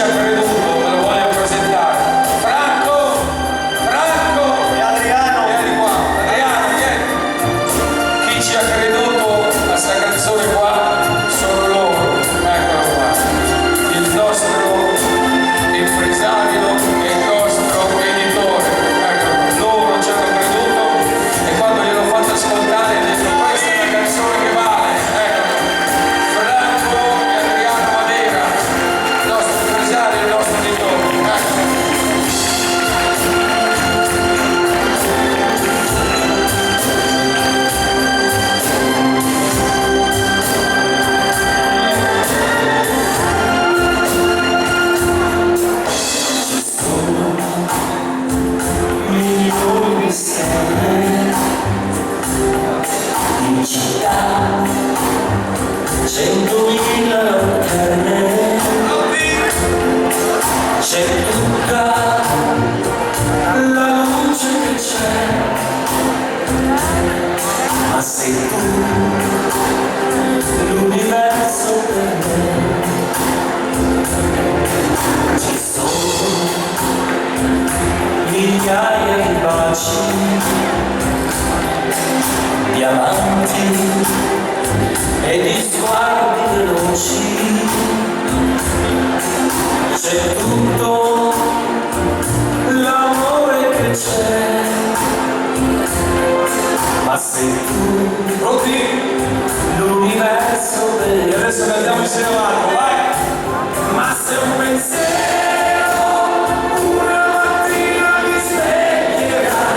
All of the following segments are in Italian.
ha creduto, me lo voglio presentare. Franco e Adriano, vieni qua. Adriano, vieni. Chi ci ha creduto a sta canzone qua sono loro. Eccolo qua. Il nostro impresario e il nostro editore. Ecco, loro ci hanno creduto e quando gliel'ho fatto ascoltare ho detto questa è una canzone che vale. Ecco, Franco e Adriano Madera, il nostro impresario e il nostro editore. Ecco. In città 100.000 lanterne, c'è tutta la luce che c'è, ma sei tu l'universo per me. Ci sono migliaia di baci, diamanti e di sguardi veloci, c'è tutto l'amore che c'è, ma sei tu Pronti? l'universo vero. E adesso andiamo insieme a Marco, vai! Ma se un pensiero una mattina mi sveglierà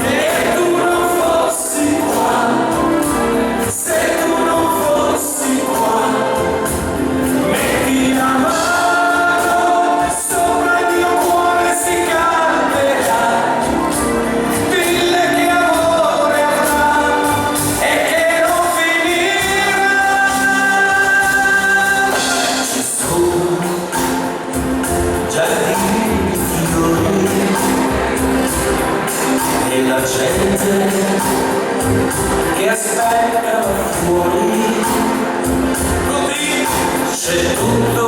e tu non fossi qua, se tu non fossi qua, metti la mano sopra il mio cuore si calmerà, dille che amore avrà e che non finirà. Ci sono giardini di fiori e la gente che aspetta fuori, c'è tutto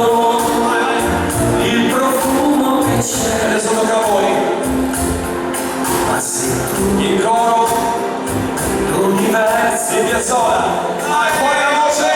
il profumo che c'è, Adesso tocca a voi. ma sei tu In coro, l'universo. in piazzola. Dai, fuori la voce!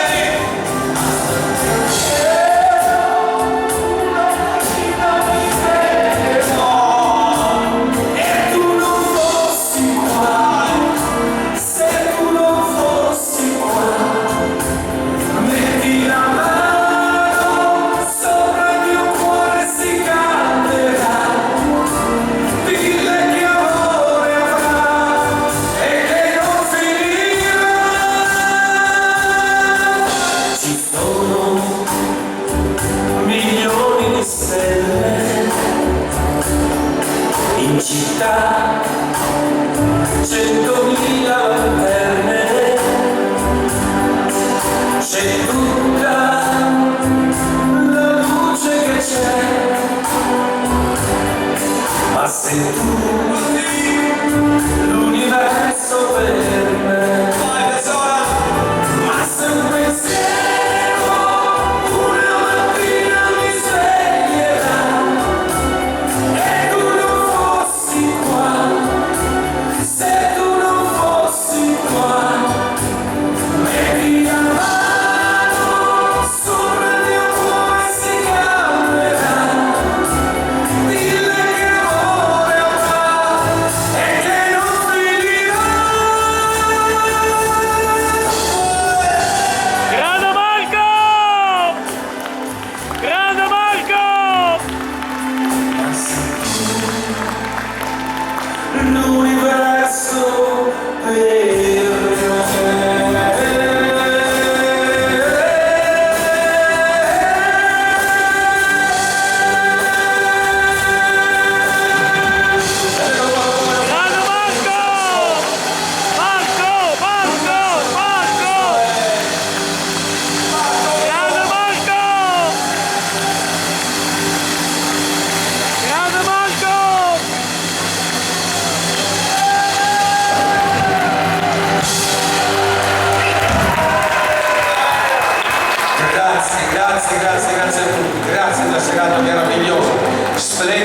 questa serata meravigliosa, splendida.